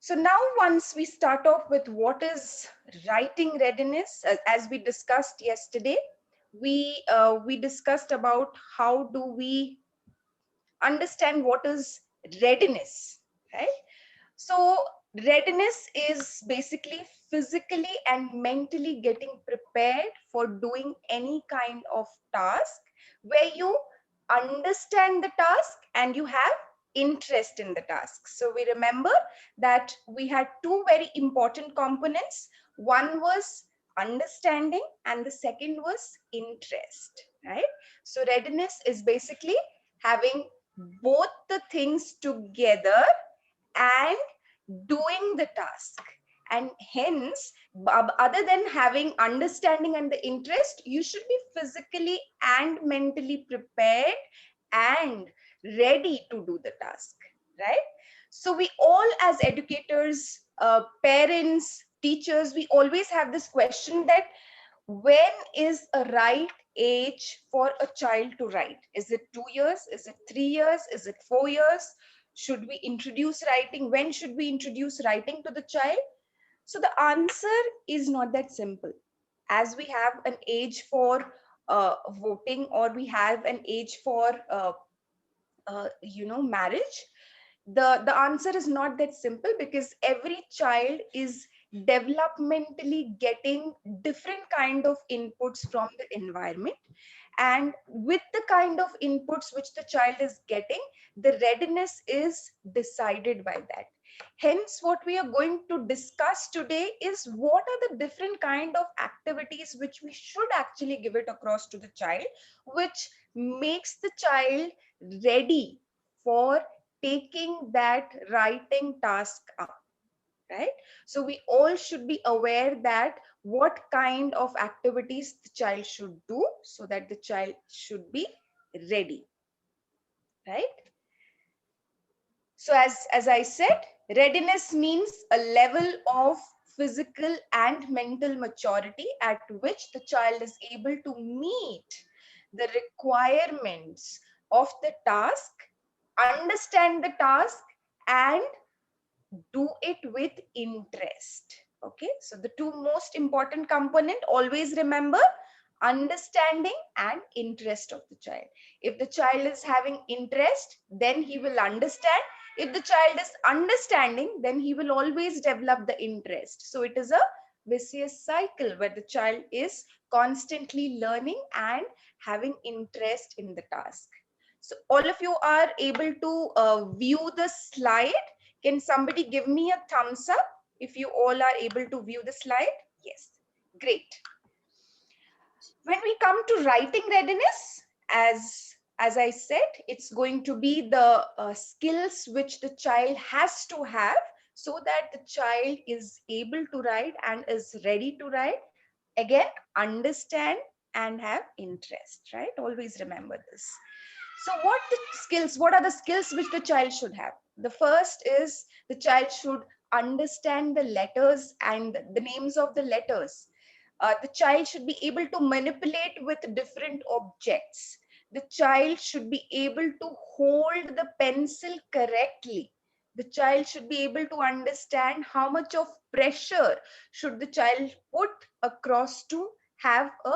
So now once we start off with what is writing readiness, as we discussed yesterday, we discussed about how do we understand what is readiness, right? So readiness is basically physically and mentally getting prepared for doing any kind of task where you understand the task and you have interest in the task. So we remember that we had two very important components. One was understanding and the second was interest, right? So readiness is basically having both the things together and doing the task. And hence, other than having understanding and the interest, you should be physically and mentally prepared and ready to do the task, right? So we all as educators, parents, teachers, we always have this question that when is a right age for a child to write? Is it 2 years? Is it 3 years? Is it 4 years? Should we introduce writing? When should we introduce writing to the child? So the answer is not that simple. As we have an age for voting, or we have an age for marriage, the answer is not that simple, because every child is developmentally getting different kind of inputs from the environment, and with the kind of inputs which the child is getting, the readiness is decided by that. Hence what we are going to discuss today is what are the different kind of activities which we should actually give it across to the child, which makes the child ready for taking that writing task up, right? So we all should be aware that what kind of activities the child should do so that the child should be ready, right? So as I said, readiness means a level of physical and mental maturity at which the child is able to meet the requirements of the task, understand the task, and do it with interest. Okay, so the two most important component, always remember, understanding and interest of the child. If the child is having interest, then he will understand. If the child is understanding, then he will always develop the interest. So it is a vicious cycle where the child is constantly learning and having interest in the task. So all of you are able to view the slide. Can somebody give me a thumbs up if you all are able to view the slide? Yes, great. When we come to writing readiness, as I said, it's going to be the skills which the child has to have so that the child is able to write and is ready to write. Again, understand and have interest, right? Always remember this. So what are the skills which the child should have? The first is the child should understand the letters and the names of the letters. The child should be able to manipulate with different objects. The child should be able to hold the pencil correctly. The child should be able to understand how much of pressure should the child put across to have a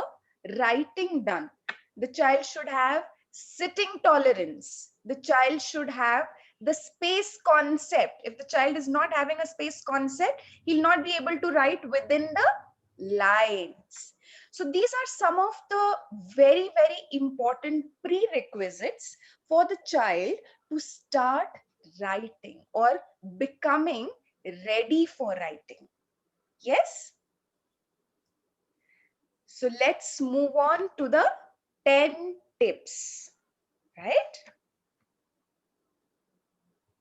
writing done. The child should have sitting tolerance. The child should have the space concept. If the child is not having a space concept, he'll not be able to write within the lines. So these are some of the very, very important prerequisites for the child to start writing or becoming ready for writing. Yes? So let's move on to the 10 tips, right?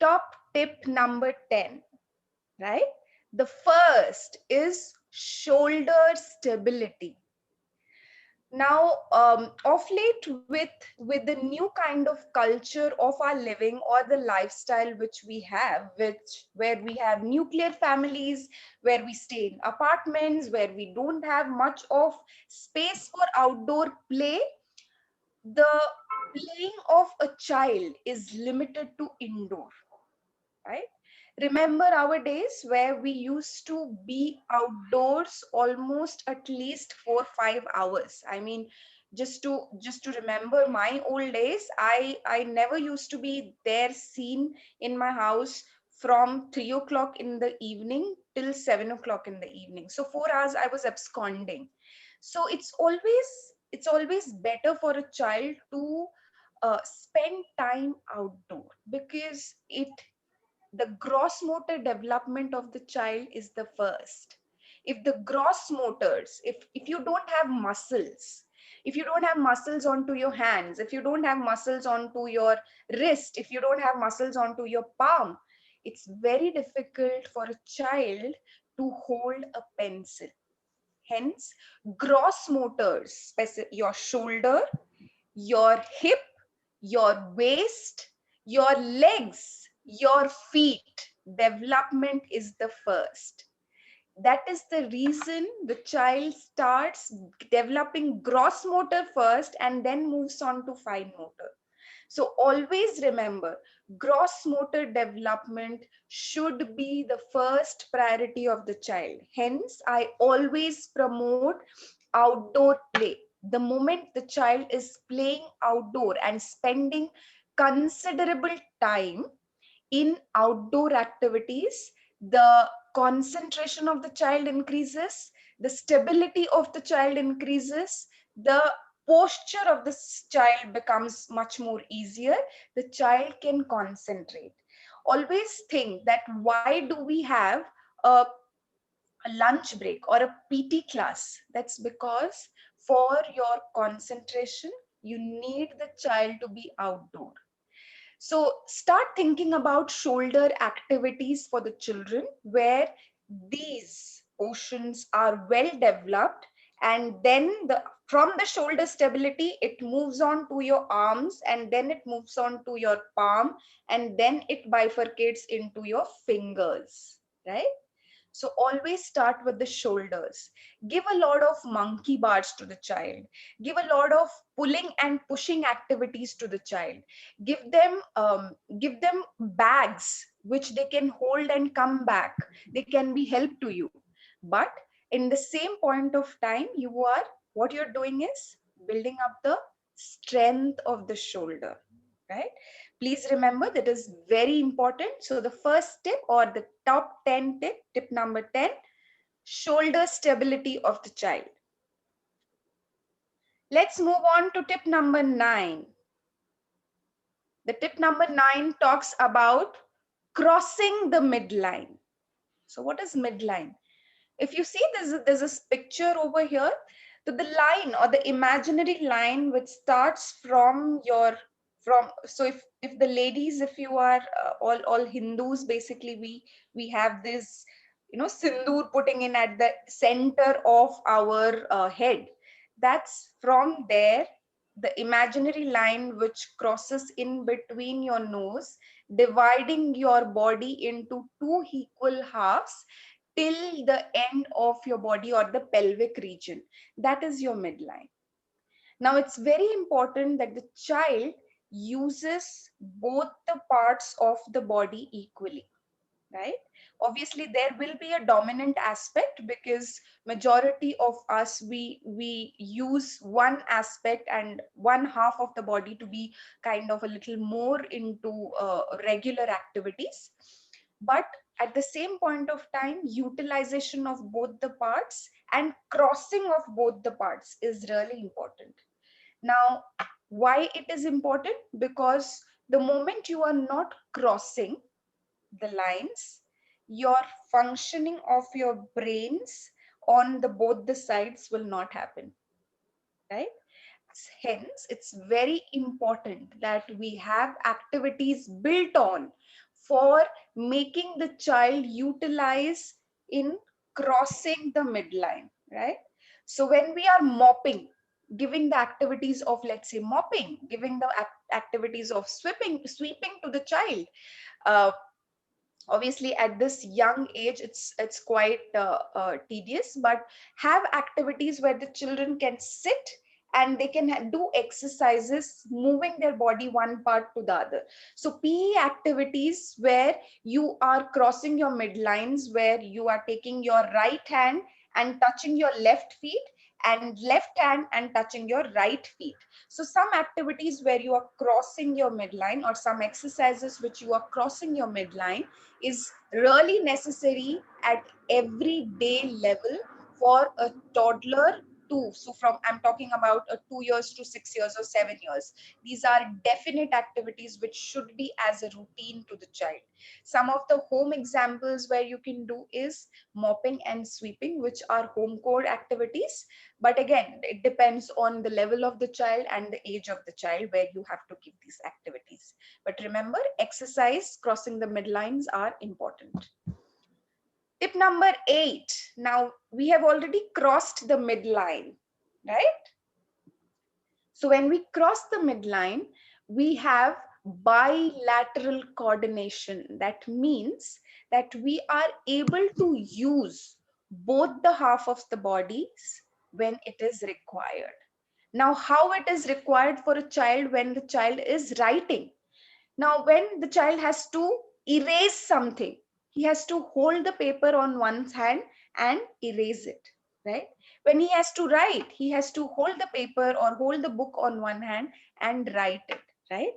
Top tip number 10, right? The first is shoulder stability. Now, of late, with the new kind of culture of our living or the lifestyle which we have, where we have nuclear families, where we stay in apartments, where we don't have much of space for outdoor play, the playing of a child is limited to indoor, right? Remember our days where we used to be outdoors almost at least 4 5 hours. I mean, just to remember my old days, I never used to be there seen in my house from 3 o'clock in the evening till 7 o'clock in the evening. So 4 hours I was absconding. So it's always better for a child to spend time outdoor, because it the gross motor development of the child is the first. If the gross motors, if you don't have muscles, if you don't have muscles onto your hands, if you don't have muscles onto your wrist, if you don't have muscles onto your palm, it's very difficult for a child to hold a pencil. Hence, gross motors, your shoulder, your hip, your waist, your legs, your feet. Development is the first. That is the reason the child starts developing gross motor first and then moves on to fine motor. So always remember, gross motor development should be the first priority of the child. Hence, I always promote outdoor play. The moment the child is playing outdoor and spending considerable time in outdoor activities, the concentration of the child increases, the stability of the child increases, the posture of the child becomes much more easier, the child can concentrate. Always think that why do we have a lunch break or a PT class? That's because for your concentration, you need the child to be outdoor. So start thinking about shoulder activities for the children where these portions are well developed, and then from the shoulder stability it moves on to your arms, and then it moves on to your palm, and then it bifurcates into your fingers, right? So always start with the shoulders. Give a lot of monkey bars to the child. Give a lot of pulling and pushing activities to the child. Give them bags which they can hold and come back. They can be help to you. But in the same point of time, what you're doing is building up the strength of the shoulder, right? Please remember that is very important. So the first tip, or the top 10 tip number 10, shoulder stability of the child. Let's move on to tip number 9. The tip number 9 talks about crossing the midline. So what is midline? If you see, there's a picture over here. So the line, or the imaginary line which starts so if the ladies, if you are all Hindus, basically we have this, sindoor putting in at the center of our head. That's from there, the imaginary line which crosses in between your nose, dividing your body into two equal halves till the end of your body, or the pelvic region. That is your midline. Now, it's very important that the child uses both the parts of the body equally, right? Obviously there will be a dominant aspect, because majority of us, we use one aspect and one half of the body to be kind of a little more into regular activities. But at the same point of time, utilization of both the parts and crossing of both the parts is really important. Now, why it is important? Because the moment you are not crossing the lines, your functioning of your brains on the both the sides will not happen, right? Hence, it's very important that we have activities built on for making the child utilize in crossing the midline, right? So when we are mopping, giving the activities of, let's say, mopping, giving the activities of sweeping to the child, uh, obviously at this young age it's quite tedious, but have activities where the children can sit and they can do exercises moving their body one part to the other. So PE activities where you are crossing your midlines, where you are taking your right hand and touching your left feet, and left hand and touching your right feet. So some activities where you are crossing your midline, or some exercises which you are crossing your midline, is really necessary at everyday level for a toddler to, so from, I'm talking about a 2 years to 6 years or 7 years. These are definite activities which should be as a routine to the child. Some of the home examples where you can do is mopping and sweeping, which are home core activities. But again, it depends on the level of the child and the age of the child where you have to give these activities. But remember, exercise, crossing the midlines are important. Tip number 8. Now, we have already crossed the midline, right? So when we cross the midline, we have bilateral coordination. That means that we are able to use both the half of the bodies when it is required. Now, how it is required for a child when the child is writing? Now, when the child has to erase something, he has to hold the paper on one hand and erase it, right? When he has to write, he has to hold the paper or hold the book on one hand and write it, right?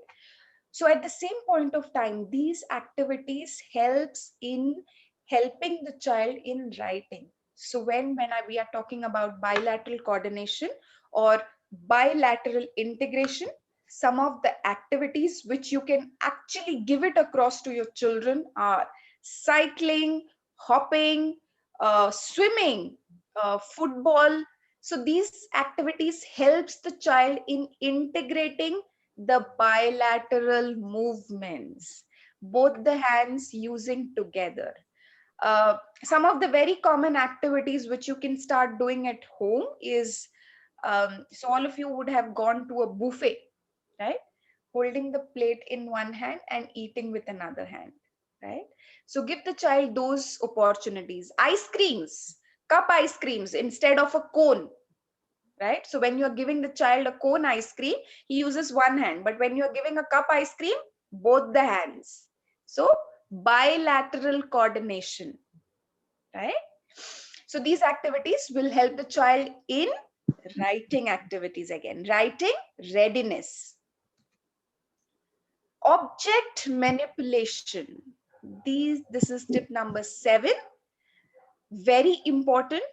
So at the same point of time, these activities helps in helping the child in writing. So we are talking about bilateral coordination or bilateral integration, some of the activities which you can actually give it across to your children are cycling, hopping, swimming, football. So these activities helps the child in integrating the bilateral movements, both the hands using together. Some of the very common activities which you can start doing at home is, so all of you would have gone to a buffet, right? Holding the plate in one hand and eating with another hand, right? So give the child those opportunities. Ice creams, cup ice creams instead of a cone, right? So when you're giving the child a cone ice cream, he uses one hand, but when you're giving a cup ice cream, both the hands. So bilateral coordination, right? So these activities will help the child in writing activities again. Writing readiness. Object manipulation. This is tip number 7. Very important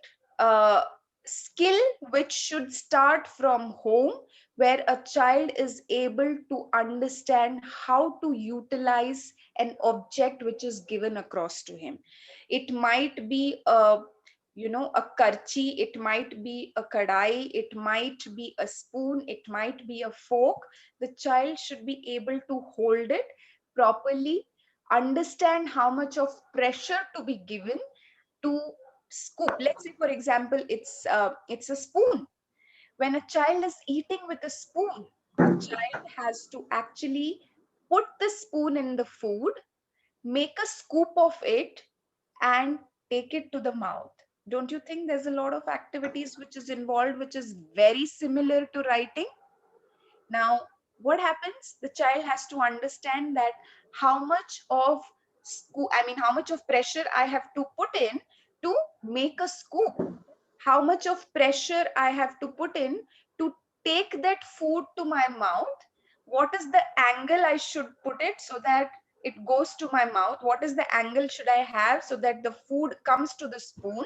skill which should start from home, where a child is able to understand how to utilize an object which is given across to him. It might be a karchi, it might be a kadai, it might be a spoon, it might be a fork. The child should be able to hold it properly, understand how much of pressure to be given to scoop. Let's say, for example, it's a spoon. When a child is eating with a spoon, the child has to actually put the spoon in the food, make a scoop of it, and take it to the mouth. Don't you think there's a lot of activities which is involved, which is very similar to writing? Now, what happens? The child has to understand that how much of how much of pressure I have to put in to make a scoop. How much of pressure I have to put in to take that food to my mouth. What is the angle I should put it so that it goes to my mouth? What is the angle should I have so that the food comes to the spoon?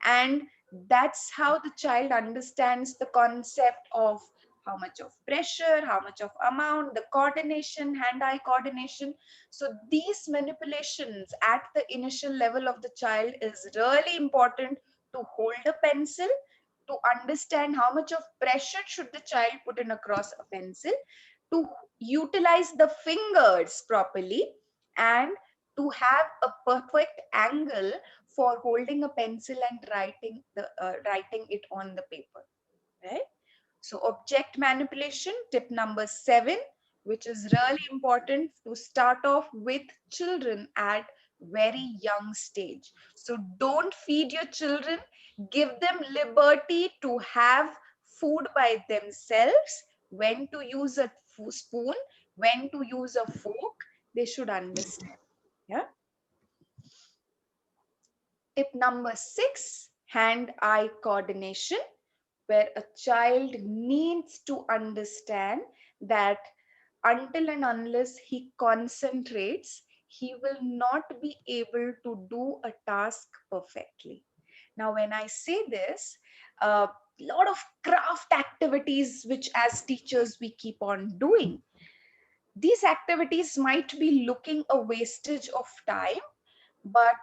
And that's how the child understands the concept of how much of pressure, how much of amount, the coordination, hand-eye coordination. So these manipulations at the initial level of the child is really important to hold a pencil, to understand how much of pressure should the child put in across a pencil, to utilize the fingers properly, and to have a perfect angle for holding a pencil and writing it on the paper, right? So object manipulation, tip number 7, which is really important to start off with children at very young stage. So don't feed your children, give them liberty to have food by themselves, when to use a spoon, when to use a fork, they should understand. Yeah. Tip number 6, hand-eye coordination, where a child needs to understand that until and unless he concentrates, he will not be able to do a task perfectly. Now, when I say this, a lot of craft activities, which as teachers we keep on doing, these activities might be looking a wastage of time, but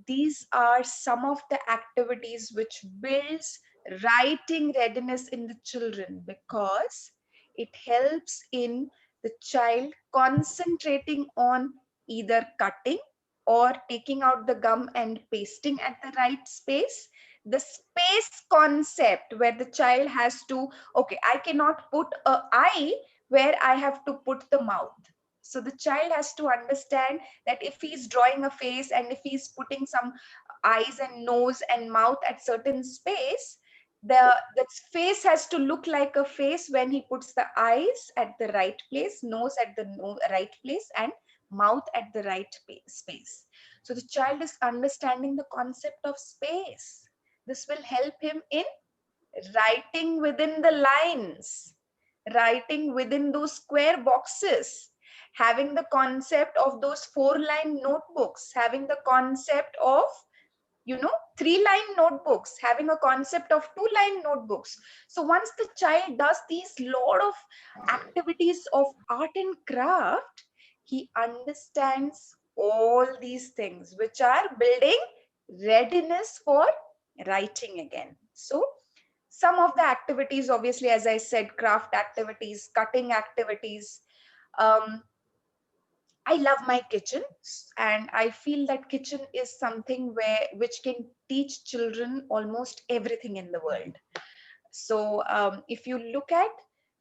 these are some of the activities which builds writing readiness in the children, because it helps in the child concentrating on either cutting or taking out the gum and pasting at the right space. The space concept, where the child has to, okay, I cannot put a eye where I have to put the mouth. So the child has to understand that if he's drawing a face and if he's putting some eyes and nose and mouth at certain space, the face has to look like a face when he puts the eyes at the right place, nose at the right place, and mouth at the right space. So the child is understanding the concept of space. This will help him in writing within the lines, writing within those square boxes, having the concept of those 4-line notebooks, having the concept of, 3-line notebooks, having a concept of 2-line notebooks. So once the child does these lot of activities of art and craft, he understands all these things which are building readiness for writing again. So some of the activities, obviously, as I said, craft activities, cutting activities. um, I love my kitchen, and I feel that kitchen is something which can teach children almost everything in the world. So if you look at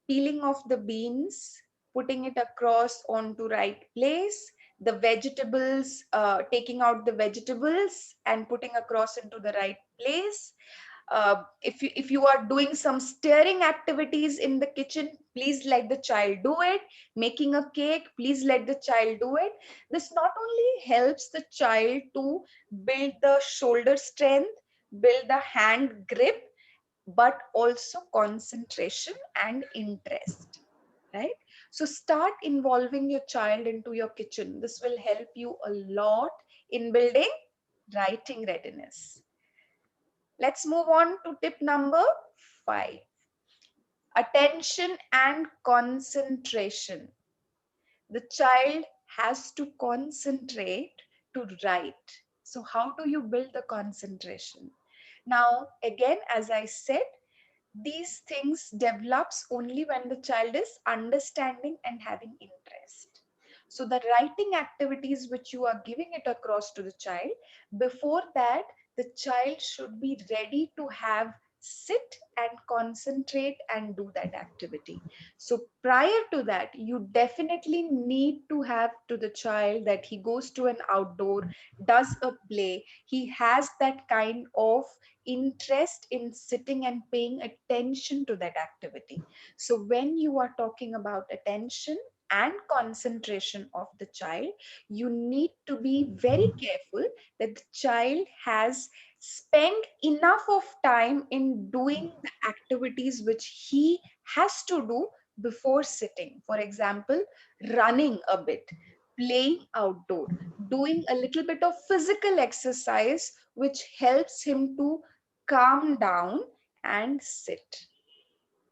peeling off the beans, putting it across onto right place, the vegetables, taking out the vegetables and putting across into the right place. If you are doing some stirring activities in the kitchen, please let the child do it. Making a cake, please let the child do it. This not only helps the child to build the shoulder strength, build the hand grip, but also concentration and interest, right? So start involving your child into your kitchen. This will help you a lot in building writing readiness. Let's move on to tip number 5, attention and concentration. The child has to concentrate to write. So how do you build the concentration? Now, again, as I said, these things develops only when the child is understanding and having interest. So the writing activities which you are giving it across to the child, before that the child should be ready to have sit and concentrate and do that activity. So prior to that, you definitely need to have to the child that he goes to an outdoor, does a play, he has that kind of interest in sitting and paying attention to that activity. So when you are talking about attention and concentration of the child, you need to be very careful that the child has spent enough of time in doing the activities which he has to do before sitting. For example, running a bit, playing outdoor, doing a little bit of physical exercise which helps him to calm down and sit,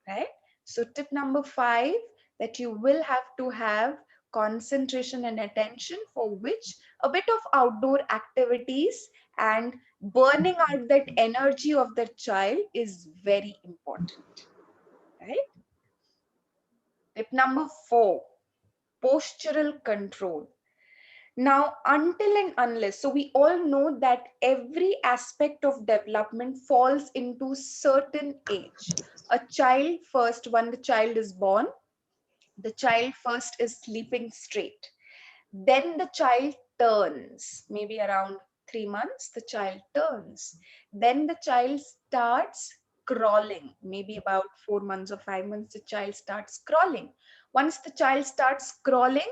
right? So tip number 5, that you will have to have concentration and attention, for which a bit of outdoor activities and burning out that energy of the child is very important, right? Tip number 4, postural control. Now, until and unless, so we all know that every aspect of development falls into certain age. A child first, when the child is born, the child first is sleeping straight. Then the child turns, maybe around 3 months, the child turns. Then the child starts crawling. Maybe about 4 months or 5 months, the child starts crawling. Once the child starts crawling,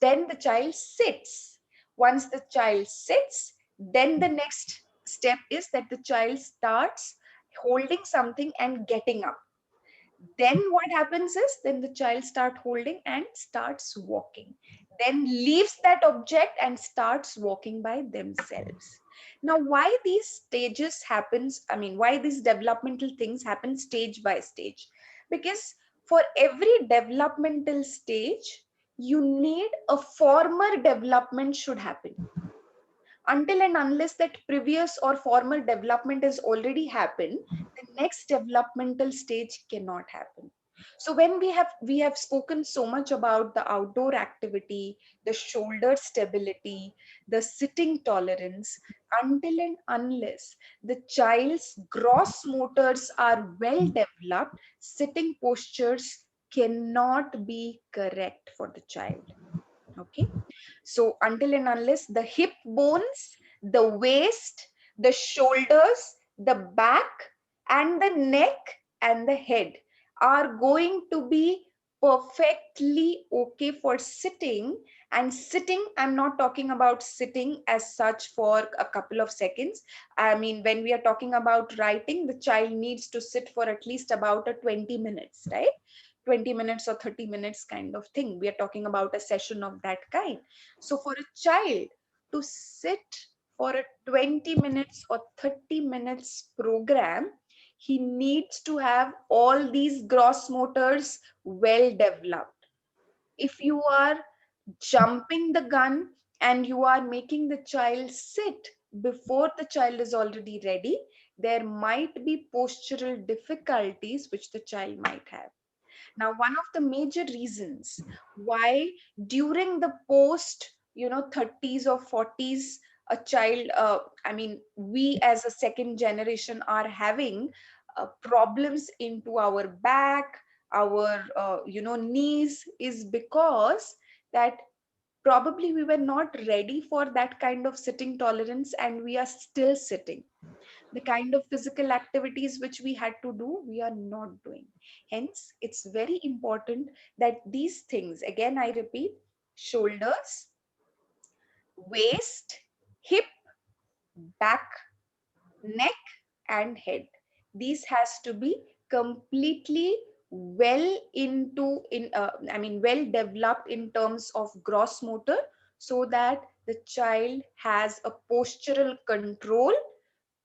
then the child sits. Once the child sits, then the next step is that the child starts holding something and getting up. Then what happens is, then the child start holding and starts walking, then leaves that object and starts walking by themselves. Now, why these stages happens, I mean, why these developmental things happen stage by stage? Because for every developmental stage, you need a former development should happen. Until and unless that previous or former development has already happened, the next developmental stage cannot happen. So when we have spoken so much about the outdoor activity, the shoulder stability, the sitting tolerance, until and unless the child's gross motors are well developed, sitting postures cannot be correct for the child. Okay, so until and unless the hip bones, the waist, the shoulders, the back, and the neck and the head are going to be perfectly okay for sitting. And sitting, I'm not talking about sitting as such for a couple of seconds. I mean, when we are talking about writing, the child needs to sit for at least about a 20 minutes, right? 20 minutes or 30 minutes kind of thing. We are talking about a session of that kind. So for a child to sit for a 20 minutes or 30 minutes program, he needs to have all these gross motors well developed. If you are jumping the gun and you are making the child sit before the child is already ready, there might be postural difficulties which the child might have. Now, one of the major reasons why during the post, 30s or 40s, a child, I mean, we as a second generation are having problems into our back, our, knees, is because that probably we were not ready for that kind of sitting tolerance and we are still sitting. The kind of physical activities which we had to do, we are not doing. Hence, it's very important that these things, again, I repeat, shoulders, waist, hip, back, neck, and head. These has to be completely well well developed in terms of gross motor, so that the child has a postural control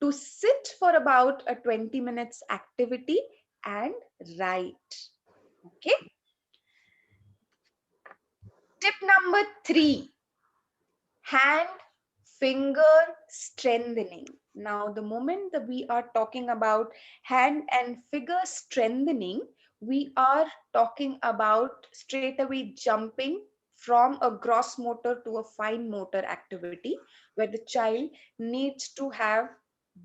to sit for about a 20 minutes activity and write. Okay. Tip number 3, hand finger strengthening. Now, the moment that we are talking about hand and finger strengthening, we are talking about straight away jumping from a gross motor to a fine motor activity, where the child needs to have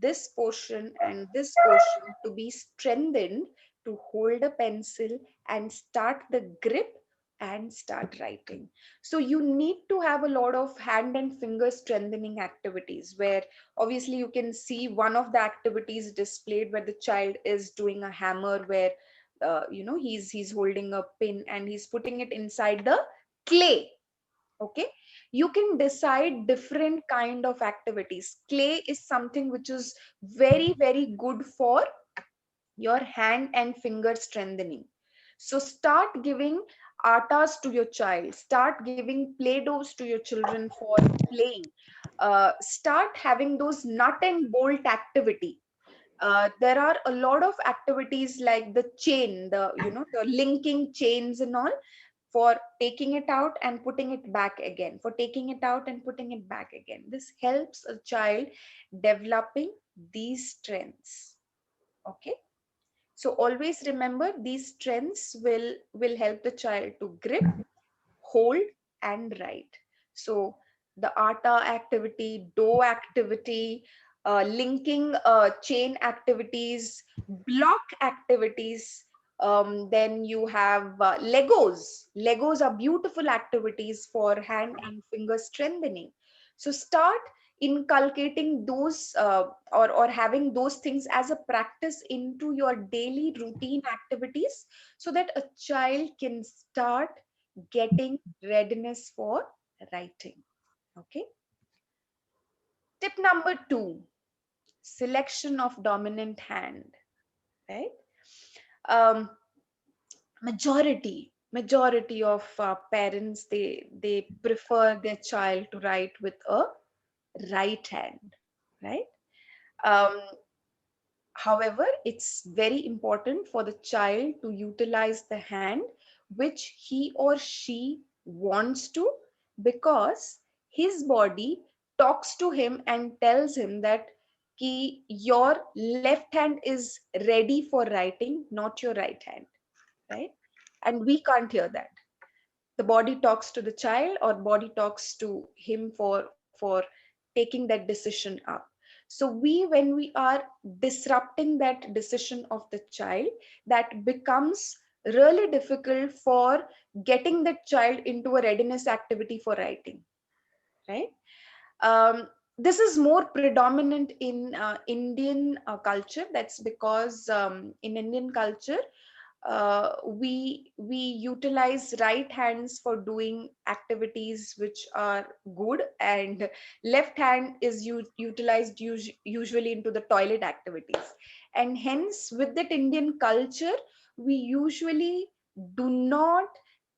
this portion and this portion to be strengthened to hold a pencil and start the grip and start writing. So you need to have a lot of hand and finger strengthening activities, where obviously you can see one of the activities displayed where the child is doing a hammer, where he's holding a pin and he's putting it inside the clay. Okay, you can decide different kind of activities. Clay is something which is very, very good for your hand and finger strengthening. So start giving atas to your child, start giving play dohs to your children for playing. Start having those nut and bolt activity. There are a lot of activities like the chain, the linking chains and all, for taking it out and putting it back again, for taking it out and putting it back again. This helps a child developing these strengths. Okay, so always remember, these strengths will help the child to grip, hold, and write. So the ATA activity, DO activity, linking chain activities, block activities. Then you have Legos. Legos are beautiful activities for hand and finger strengthening. So start inculcating those or having those things as a practice into your daily routine activities, so that a child can start getting readiness for writing. Okay. Tip number 2, selection of dominant hand, right? um, majority of parents, they prefer their child to write with a right hand, right? um, However, it's very important for the child to utilize the hand which he or she wants to, because his body talks to him and tells him that your left hand is ready for writing, not your right hand, right? And we can't hear that. The body talks to the child, or body talks to him for taking that decision up. So when we are disrupting that decision of the child, that becomes really difficult for getting the child into a readiness activity for writing, right? This is more predominant in Indian culture. That's because in Indian culture, we utilize right hands for doing activities which are good, and left hand is utilized usually into the toilet activities. And hence, with that Indian culture, we usually do not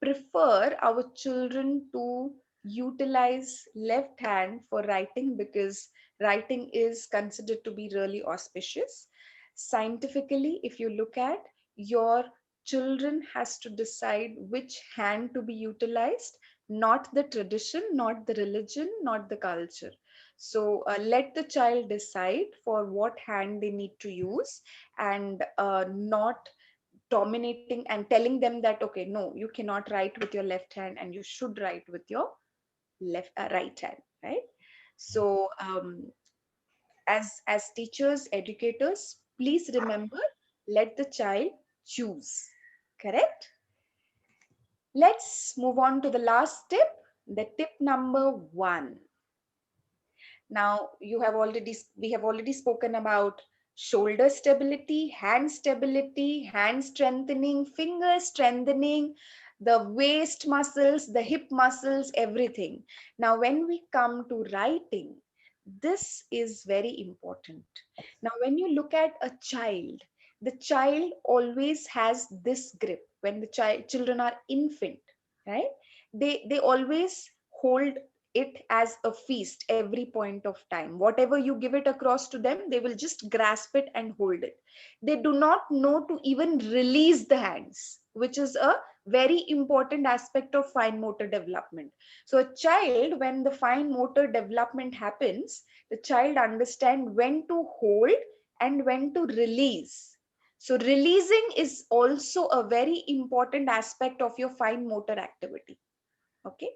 prefer our children to utilize left hand for writing, because writing is considered to be really auspicious. Scientifically, if you look at, your children has to decide which hand to be utilized, not the tradition, not the religion, not the culture. So let the child decide for what hand they need to use, and not dominating and telling them that, okay, no, you cannot write with your left hand and you should write with your right hand, right? So as teachers, educators, please remember, let the child choose. Correct? Let's move on to the last tip, the tip number 1. Now, we have already spoken about shoulder stability, hand strengthening, finger strengthening, the waist muscles, the hip muscles, everything. Now, when we come to writing, this is very important. Now, when you look at a child, the child always has this grip. When the children are infant, right? They always hold it as a feast every point of time. Whatever you give it across to them, they will just grasp it and hold it. They do not know to even release the hands, which is a very important aspect of fine motor development. So a child, when the fine motor development happens, the child understand when to hold and when to release. So releasing is also a very important aspect of your fine motor activity. Okay.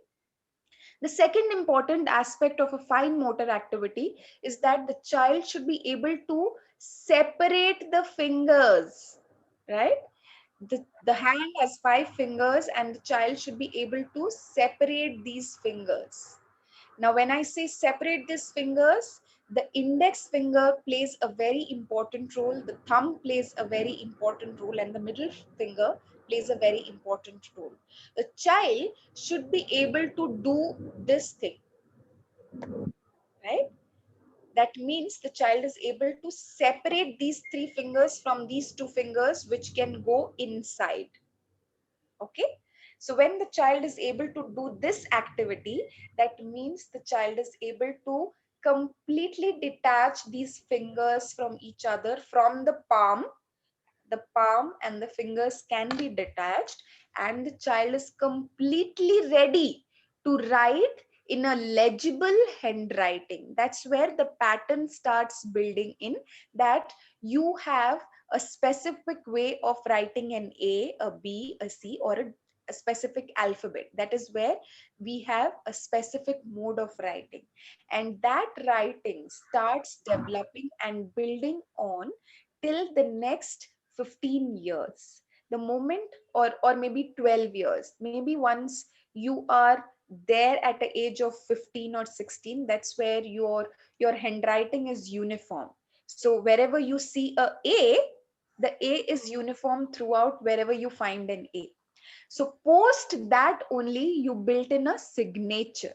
The second important aspect of a fine motor activity is that the child should be able to separate the fingers, right? The hand has 5 fingers, and the child should be able to separate these fingers. Now, when I say separate these fingers, the index finger plays a very important role, the thumb plays a very important role, and the middle finger plays a very important role. The child should be able to do this thing, right? That means the child is able to separate these 3 fingers from these 2 fingers, which can go inside. Okay. So when the child is able to do this activity, that means the child is able to completely detach these fingers from each other, from the palm. The palm and the fingers can be detached, and the child is completely ready to write in a legible handwriting. That's where the pattern starts building in, that you have a specific way of writing an A, a B, a C, or a specific alphabet. That is where we have a specific mode of writing, and that writing starts developing and building on till the next 15 years. The moment, or maybe 12 years, maybe once you are there at the age of 15 or 16, that's where your handwriting is uniform. So wherever you see a, the A is uniform throughout wherever you find an A. So post that only you built in a signature,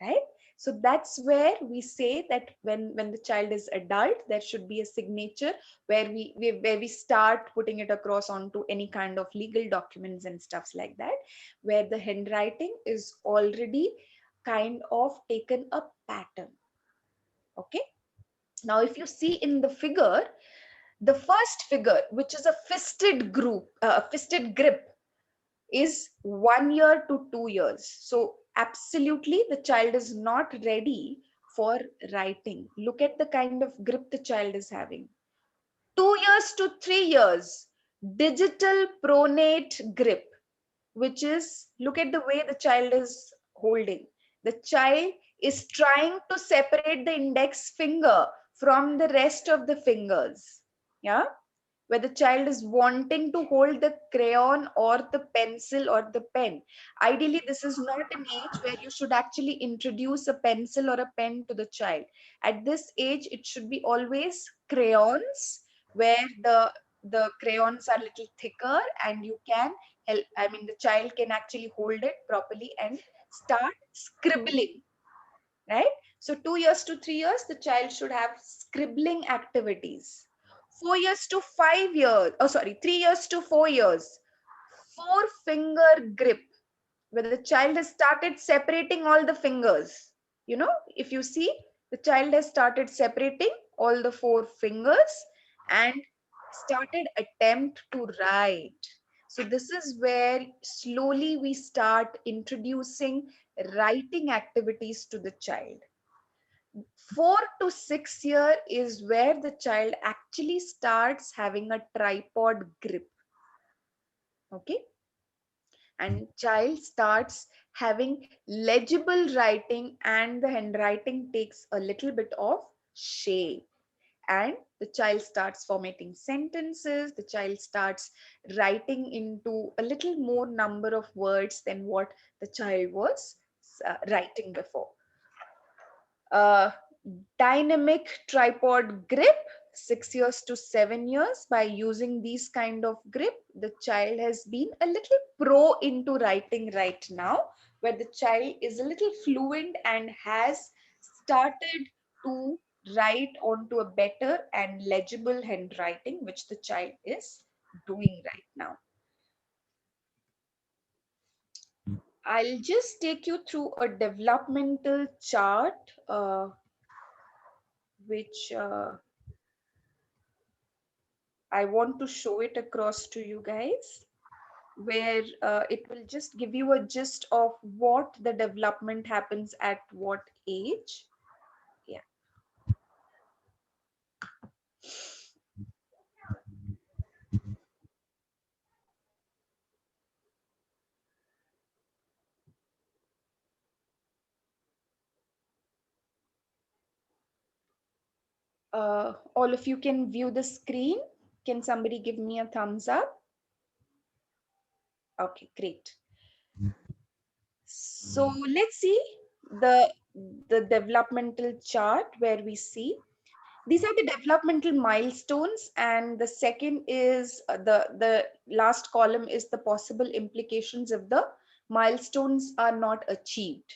right? So that's where we say that when the child is adult, there should be a signature where we start putting it across onto any kind of legal documents and stuffs like that, where the handwriting is already kind of taken a pattern. Okay, now if you see in the figure, the first figure, which is a fisted grip, is 1 year to 2 years. So absolutely the child is not ready for writing. Look at the kind of grip the child is having. 2 years to 3 years, digital pronate grip, which is, look at the way the child is holding. The child is trying to separate the index finger from the rest of the fingers. Yeah, where the child is wanting to hold the crayon or the pencil or the pen. Ideally, this is not an age where you should actually introduce a pencil or a pen to the child. At this age, it should be always crayons, where the crayons are little thicker and you can help, I mean, the child can actually hold it properly and start scribbling, right? So 2 years to 3 years, the child should have scribbling activities. 4 years to 5 years, oh sorry, 3 years to 4 years, four finger grip, where the child has started separating all the fingers. You know, if you see, the child has started separating all the four fingers and started attempt to write. So this is where slowly we start introducing writing activities to the child. 4 to 6 year is where the child actually starts having a tripod grip. Okay, and child starts having legible writing and the handwriting takes a little bit of shape, and the child starts formatting sentences, the child starts writing into a little more number of words than what the child was writing before. uh, Dynamic tripod grip, 6 years to 7 years. By using these kind of grip, the child has been a little pro into writing right now, where the child is a little fluent and has started to write onto a better and legible handwriting, which the child is doing right now. I'll just take you through a developmental chart, which I want to show it across to you guys, where it will just give you a gist of what the development happens at what age. Yeah. All of you can view the screen. Can somebody give me a thumbs up? Okay, great. So let's see the the developmental chart, where we see these are the developmental milestones, and the second is the last column is the possible implications if the milestones are not achieved.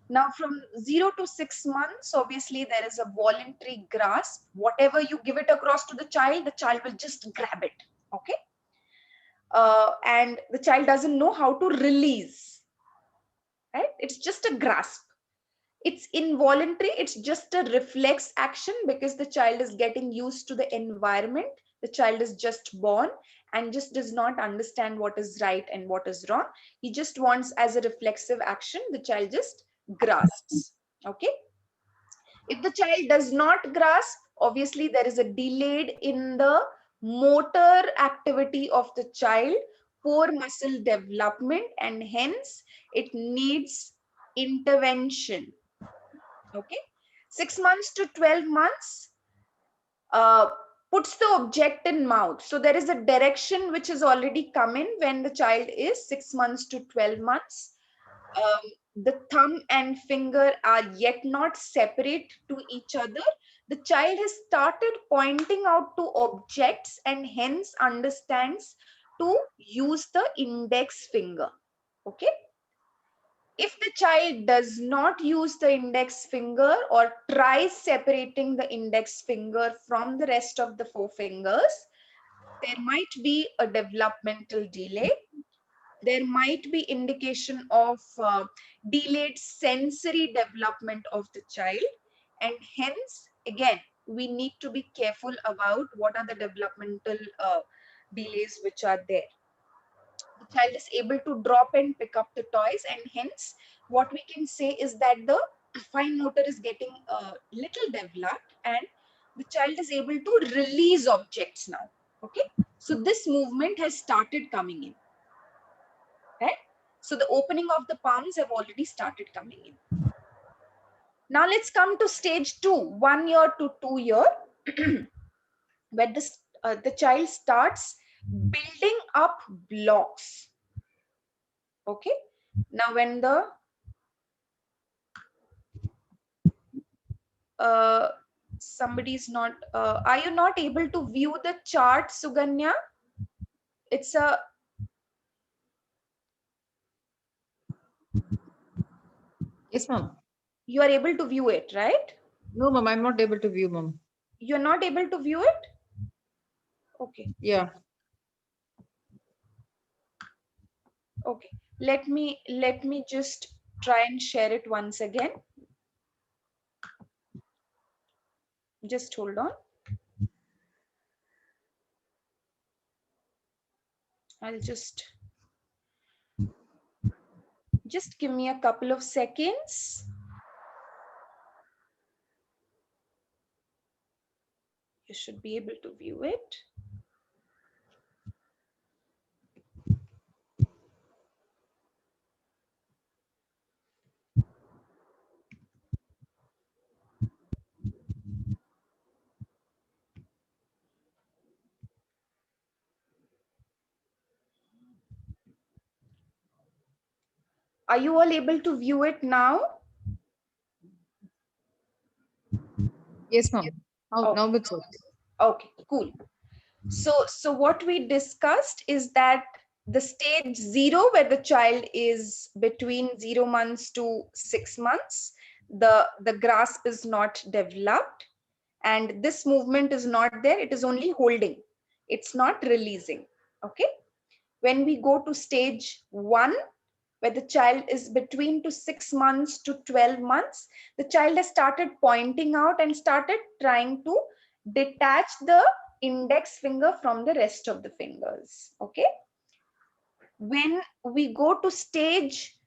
Now from 0 to 6 months, obviously there is a voluntary grasp. Whatever you give it across to the child will just grab it. Okay, and the child doesn't know how to release, right? It's just a grasp. It's involuntary, it's just a reflex action because the child is getting used to the environment. The child is just born and just does not understand what is right and what is wrong. He just wants, as a reflexive action, the child just grasps. Okay, if the child does not grasp, obviously there is a delayed in the motor activity of the child, poor muscle development, and hence it needs intervention. Okay, 6 months to 12 months, uh, puts the object in mouth. So there is a direction which has already come in when the child is 6 months to 12 months. The thumb and finger are yet not separate to each other. The child has started pointing out to objects and hence understands to use the index finger. Okay. If the child does not use the index finger or tries separating the index finger from the rest of the four fingers, there might be a developmental delay. There might be indication of delayed sensory development of the child, and hence again we need to be careful about what are the developmental delays which are there. The child is able to drop and pick up the toys, and hence what we can say is that the fine motor is getting a little developed and the child is able to release objects now. Okay, so this movement has started coming in, right? So the opening of the palms have already started coming in. Now let's come to stage 2, 1 year to 2 year, where the child starts building up blocks. Okay, now when the somebody's not are you not able to view the chart, Suganya? It's a Yes, ma'am. You are able to view it, right? No, ma'am, I'm not able to view, ma'am. You're not able to view it? Okay. Yeah. Okay, let me just try and share it once again. Just hold on. I'll just give me a couple of seconds. You should be able to view it. Are you all able to view it now? Yes, ma'am. Now Okay. it's okay. Okay, cool. So what we discussed is that the stage 0, where the child is between 0 months to 6 months, the grasp is not developed and this movement is not there. It is only holding. It's not releasing. Okay. When we go to stage 1, where the child is between to 6 months to 12 months, the child has started pointing out and started trying to detach the index finger from the rest of the fingers. Okay. When we go to stage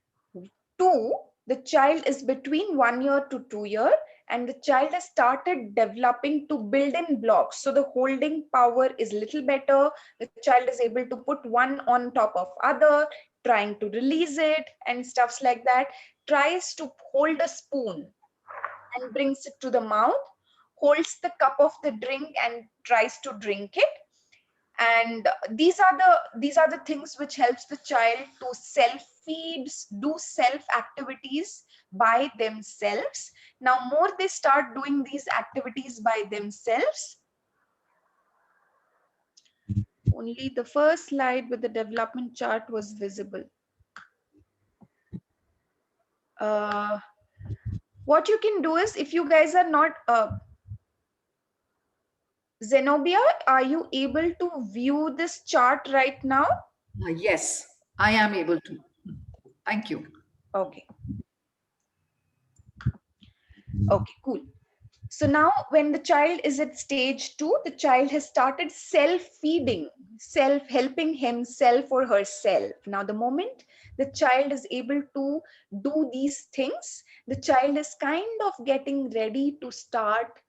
2, the child is between 1 year to 2 year and the child has started developing to build in blocks. So the holding power is little better. The child is able to put one on top of other, trying to release it and stuffs like that. Tries to hold a spoon and brings it to the mouth, holds the cup of the drink and tries to drink it. And these are the things which helps the child to self feeds, do self activities by themselves. Now more they start doing these activities by themselves, only the first slide with the development chart was visible. What you can do is, if you guys are not Zenobia, are you able to view this chart right now? Yes, I am able to. Thank you. Okay. Okay, cool. So now when the child is at stage 2, the child has started self-feeding, self-helping himself or herself. Now the moment the child is able to do these things, the child is kind of getting ready to start,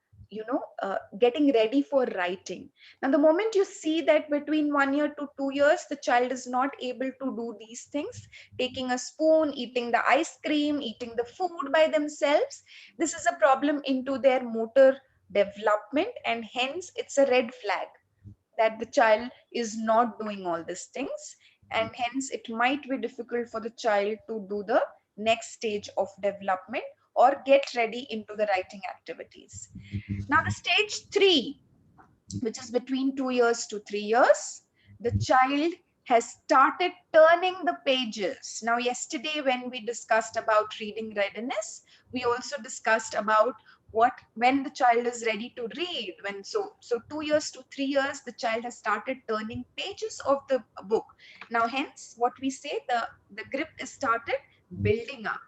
getting ready for writing. Now the moment you see that between 1 year to 2 years, the child is not able to do these things, taking a spoon, eating the ice cream, eating the food by themselves, this is a problem into their motor development, and hence it's a red flag that the child is not doing all these things, and hence it might be difficult for the child to do the next stage of development or get ready into the writing activities. Now the stage 3, which is between 2 years to 3 years, the child has started turning the pages. Now yesterday when we discussed about reading readiness, we also discussed about what when the child is ready to read. When so 2 years to 3 years, the child has started turning pages of the book. Now hence what we say, the grip is started building up.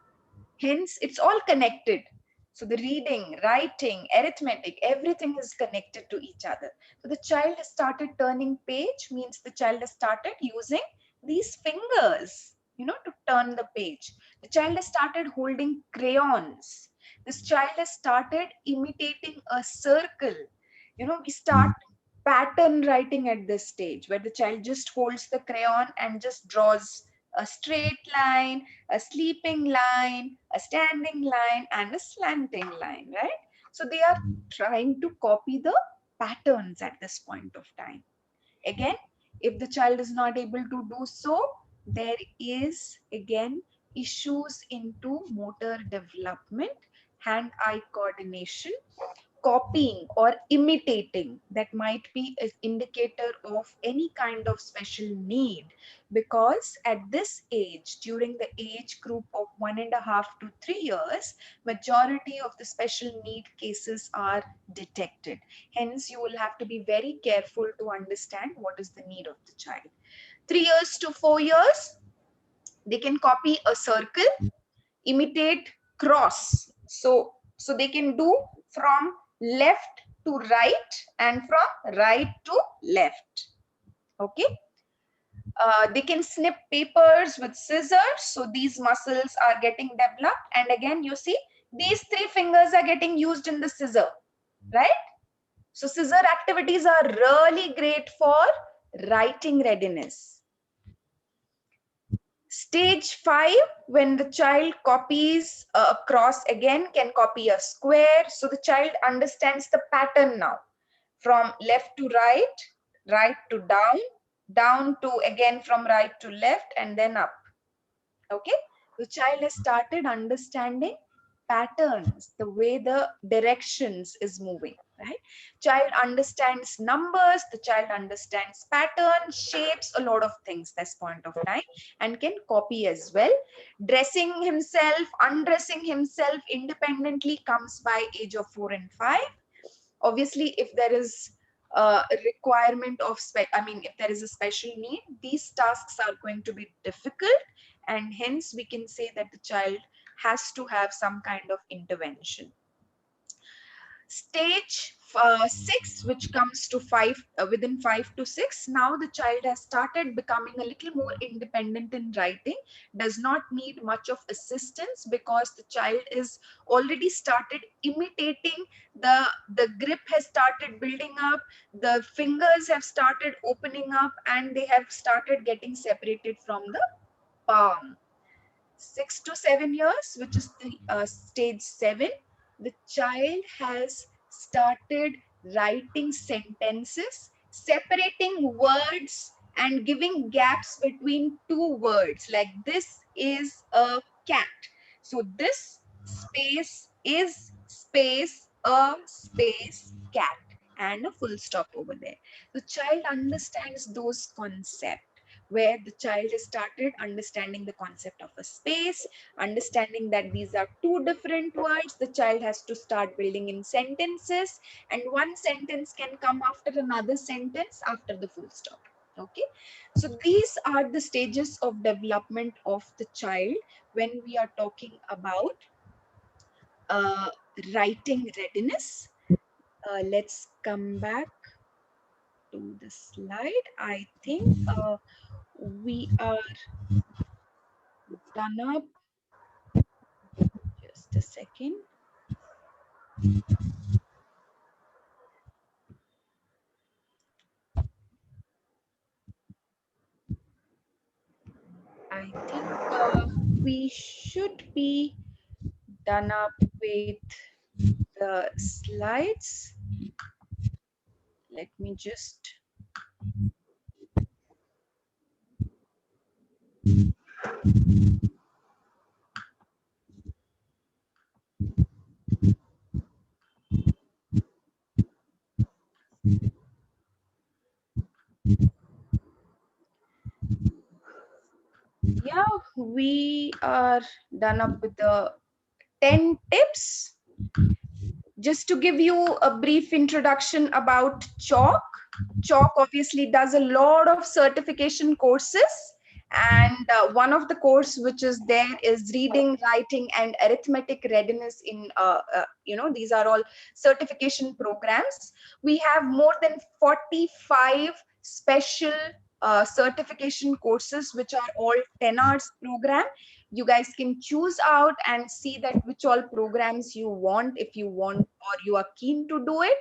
Hence, it's all connected. So the reading, writing, arithmetic, everything is connected to each other. So the child has started turning page means the child has started using these fingers, to turn the page. The child has started holding crayons. This child has started imitating a circle. We start pattern writing at this stage where the child just holds the crayon and just draws a straight line, a sleeping line, a standing line, and a slanting line, right? So they are trying to copy the patterns at this point of time. Again, if the child is not able to do so, there is again issues into motor development, hand-eye coordination, copying or imitating. That might be an indicator of any kind of special need, because at this age, during the age group of 1.5 to 3 years, majority of the special need cases are detected. Hence you will have to be very careful to understand what is the need of the child. 3 years to 4 years, they can copy a circle, imitate cross. So they can do from left to right and from right to left. Okay. They can snip papers with scissors. So these muscles are getting developed. And again, you see, these 3 fingers are getting used in the scissor, right? So scissor activities are really great for writing readiness. Stage 5, when the child copies a cross, again can copy a square. So the child understands the pattern now, from left to right, right to down, down to again from right to left, and then up. Okay, the child has started understanding patterns, the way the directions is moving, right? Child understands numbers, the child understands patterns, shapes, a lot of things this point of time, and can copy as well. Dressing himself, undressing himself independently comes by age of 4 and 5. Obviously, if there is a requirement of if there is a special need, these tasks are going to be difficult, and hence we can say that the child has to have some kind of intervention. Stage 6, which comes to 5, within 5 to 6, now the child has started becoming a little more independent in writing, does not need much of assistance, because the child is already started imitating, the grip has started building up, the fingers have started opening up, and they have started getting separated from the palm. 6 to 7 years, which is the stage 7, the child has started writing sentences, separating words and giving gaps between two words. Like, this is a cat. So this space is space, a space, cat, and a full stop over there. The child understands those concepts, where the child has started understanding the concept of a space, understanding that these are two different words. The child has to start building in sentences, and one sentence can come after another sentence after the full stop. Okay, so these are the stages of development of the child when we are talking about uh, writing readiness. Let's come back to the slide. I think we are done up. Just a second. I think we should be done up with the slides. Let me just we are done up with the 10 tips. Just to give you a brief introduction about Chalk. Chalk obviously does a lot of certification courses, and one of the course which is there is reading, writing, and arithmetic readiness. These are all certification programs. We have more than 45 special certification courses which are all 10 hours program. You guys can choose out and see that which all programs you want. If you want or you are keen to do it,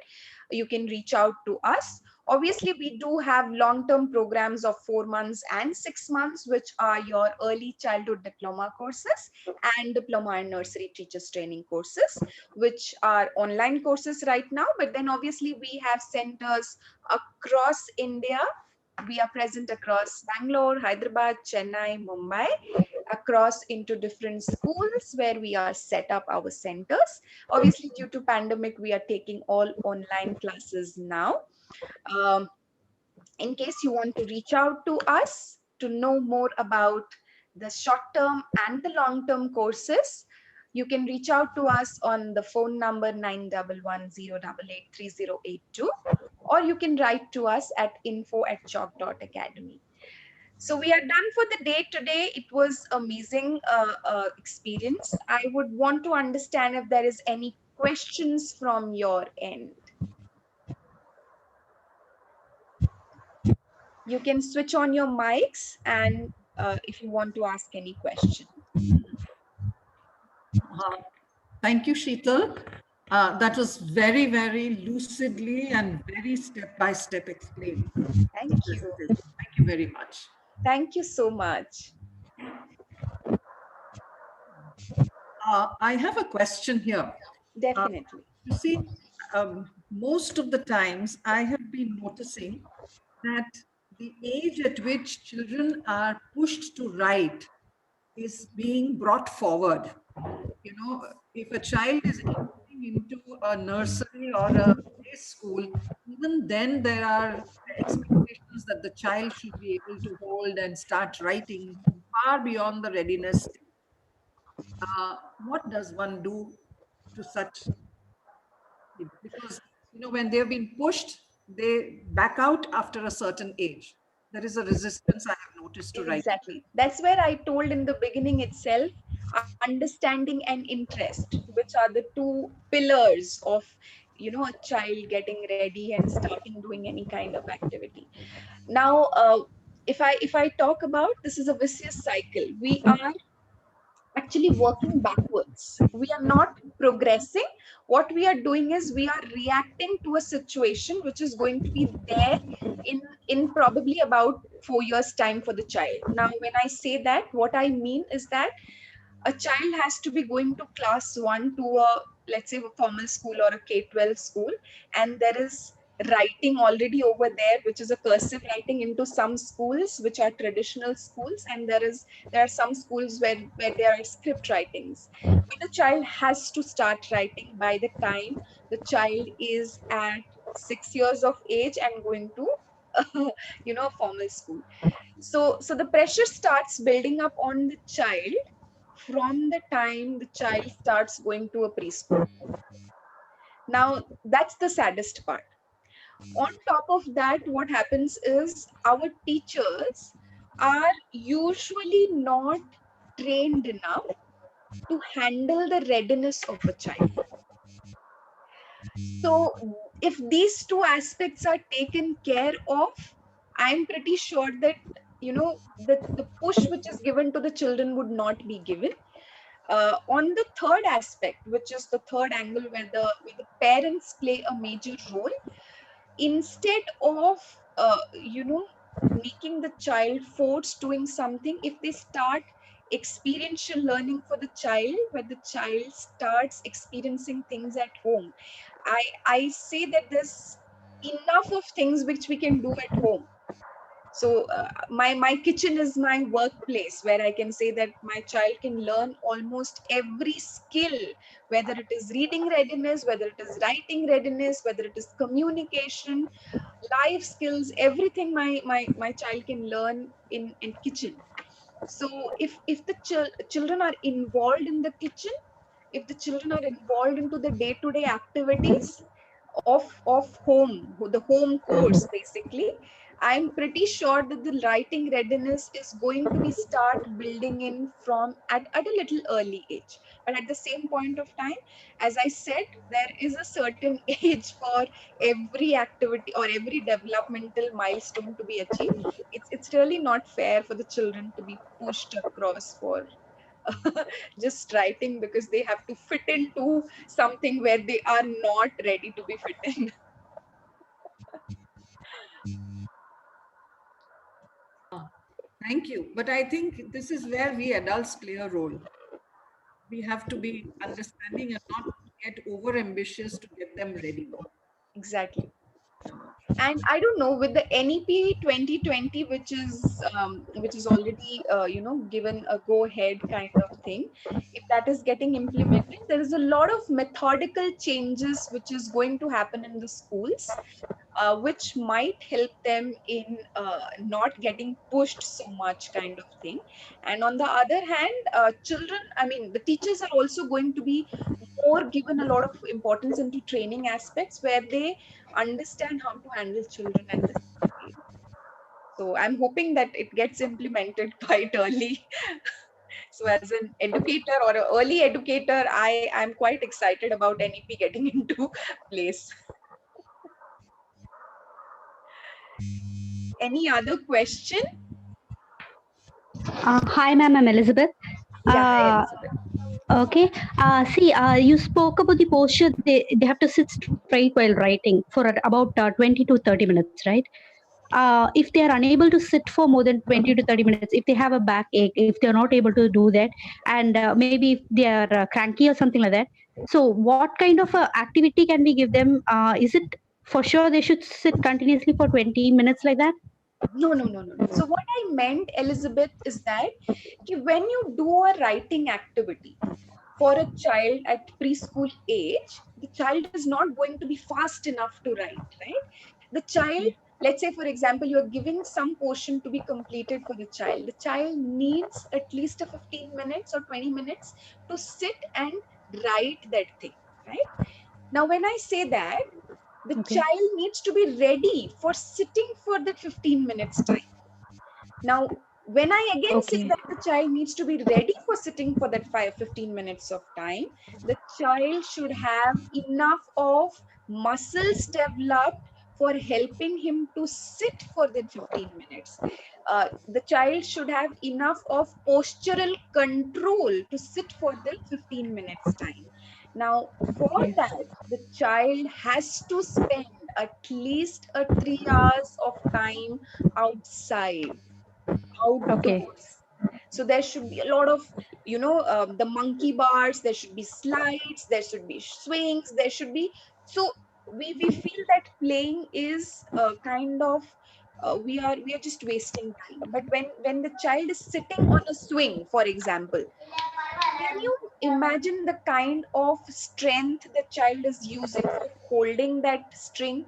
you can reach out to us. Obviously, we do have long-term programs of 4 months and 6 months, which are your early childhood diploma courses and diploma and nursery teachers training courses, which are online courses right now. But then obviously we have centers across India. We are present across Bangalore, Hyderabad, Chennai, Mumbai, across into different schools where we are set up our centers. Obviously, due to pandemic, we are taking all online classes now. Um, in case you want to reach out to us to know more about the short term and the long term courses, you can reach out to us on the phone number 9110883082, or you can write to us at info@chalk.academy. So we are done for the day today. It was amazing experience. I would want to understand if there is any questions from your end. You can switch on your mics and if you want to ask any question. Thank you, Sheetal. That was very, very lucidly and very step-by-step explained. Thank you. Thank you very much. Thank you so much. I have a question here. Definitely. You see, most of the times I have been noticing that the age at which children are pushed to write is being brought forward. You know, if a child is entering into a nursery or a play school, even then there are expectations that the child should be able to hold and start writing far beyond the readiness. What does one do to such? Because when they've been pushed, they back out after a certain age. There is a resistance I have noticed to writing. Exactly. That's where I told in the beginning itself, understanding and interest, which are the two pillars of a child getting ready and starting doing any kind of activity. Now, if I talk about, this is a vicious cycle. We are actually working backwards. We are not progressing. What we are doing is we are reacting to a situation which is going to be there in probably about 4 years time for the child. Now when I say that, what I mean is that a child has to be going to class 1 to a, let's say, a formal school or a K-12 school, and there is writing already over there, which is a cursive writing into some schools which are traditional schools, and there are some schools where there are script writings. But the child has to start writing by the time the child is at 6 years of age and going to a formal school. So the pressure starts building up on the child from the time the child starts going to a preschool. Now, that's the saddest part. On top of that, what happens is our teachers are usually not trained enough to handle the readiness of a child. So, if these two aspects are taken care of, I'm pretty sure that the push which is given to the children would not be given. On the third aspect, which is the third angle where the parents play a major role, instead of making the child force doing something, if they start experiential learning for the child, where the child starts experiencing things at home. I say that there's enough of things which we can do at home. So my kitchen is my workplace where I can say that my child can learn almost every skill, whether it is reading readiness, whether it is writing readiness, whether it is communication, life skills, everything my child can learn in kitchen. So if the children are involved in the kitchen, if the children are involved into the day-to-day activities of home, the home course basically, I'm pretty sure that the writing readiness is going to be start building in from at a little early age. But at the same point of time, as I said, there is a certain age for every activity or every developmental milestone to be achieved. It's really not fair for the children to be pushed across for just writing because they have to fit into something where they are not ready to be fit in. Thank you. But I think this is where we adults play a role. We have to be understanding and not get over ambitious to get them ready. Exactly. And I don't know, with the NEP 2020, which is already given a go ahead kind of thing, if that is getting implemented, there is a lot of methodical changes which is going to happen in the schools, which might help them in not getting pushed so much kind of thing. And on the other hand, children, I mean, the teachers are also going to be more given a lot of importance into training aspects where they understand how to handle children at this age. So I'm hoping that it gets implemented quite early. So as an educator or an early educator, I am quite excited about NEP getting into place. Any other question? Hi, ma'am. I'm Elizabeth. Yeah, hi, Elizabeth. Okay. See, you spoke about the posture. They have to sit straight while writing for about 20 to 30 minutes, right? If they are unable to sit for more than 20 to 30 minutes, if they have a backache, if they're not able to do that, and maybe if they are cranky or something like that. So, what kind of activity can we give them? Is it for sure they should sit continuously for 20 minutes like that? No, no, no, no, no. So what I meant, Elizabeth, is that when you do a writing activity for a child at preschool age, the child is not going to be fast enough to write, right? The child, let's say, for example, you're giving some portion to be completed for the child. The child needs at least a 15 minutes or 20 minutes to sit and write that thing, right? Now, when I say that, the Okay. child needs to be ready for sitting for that 15 minutes time. Now, when I again say Okay. that the child needs to be ready for sitting for that 15 minutes of time, the child should have enough of muscles developed for helping him to sit for that 15 minutes. The child should have enough of postural control to sit for the 15 minutes time. Now, for Okay. that, the child has to spend at least a 3 hours of time outside, Okay. outdoors. So there should be a lot of, the monkey bars, there should be slides, there should be swings, there should be. So we feel that playing is kind of, we are just wasting time. But when the child is sitting on a swing, for example, can you imagine the kind of strength the child is using for holding that string?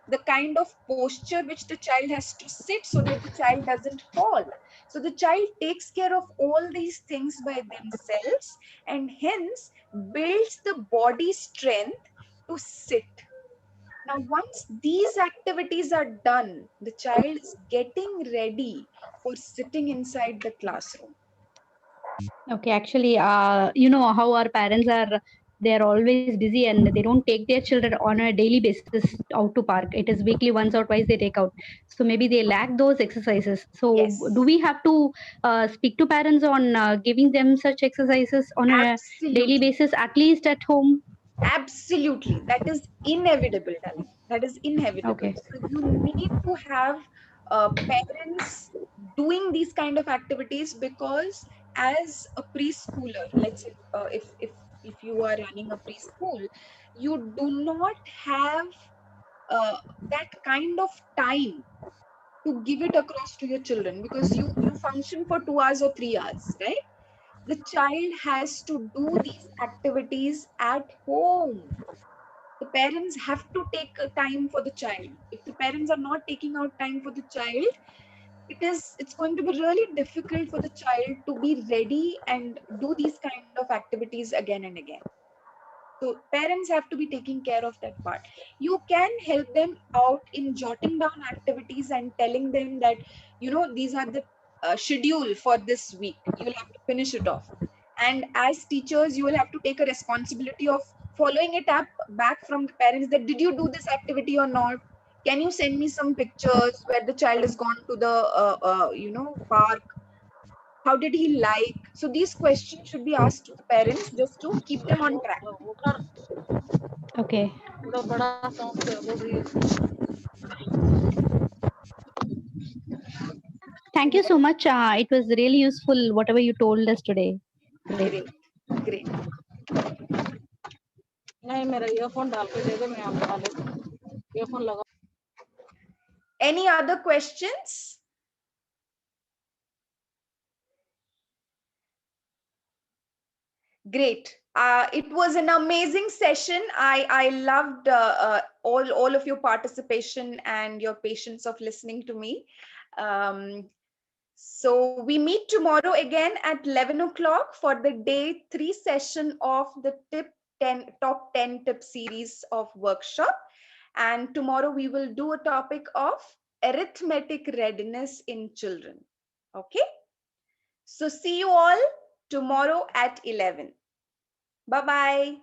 The kind of posture which the child has to sit so that the child doesn't fall. So the child takes care of all these things by themselves and hence builds the body strength to sit. Now, once these activities are done, the child is getting ready for sitting inside the classroom. Okay, actually, you know how our parents are, they're always busy and they don't take their children on a daily basis out to park. It is weekly once or twice they take out. So maybe they lack those exercises. So do Yes, we have to speak to parents on giving them such exercises on a daily absolutely. basis, at least at home? Absolutely. That is inevitable, darling. That is inevitable. Okay. So you need to have parents doing these kind of activities because as a preschooler, let's say if you are running a preschool, you do not have that kind of time to give it across to your children because you function for 2 hours or 3 hours, right? The child has to do these activities at home. The parents have to take a time for the child. If the parents are not taking out time for the child, it it's going to be really difficult for the child to be ready and do these kind of activities again and again. So parents have to be taking care of that part. You can help them out in jotting down activities and telling them that, these are the schedule for this week. You'll have to finish it off. And as teachers, you will have to take a responsibility of following it up back from the parents that did you do this activity or not? Can you send me some pictures where the child has gone to the, park? How did he like? So these questions should be asked to the parents just to keep them on track. Okay. Thank you so much. It was really useful, whatever you told us today. Great. Great. Great. Any other questions? Great. It was an amazing session. I loved all of your participation and your patience of listening to me. So we meet tomorrow again at 11 o'clock for the day 3 session of the top 10 tip series of workshop. And tomorrow we will do a topic of arithmetic readiness in children. Okay. So see you all tomorrow at 11. Bye-bye.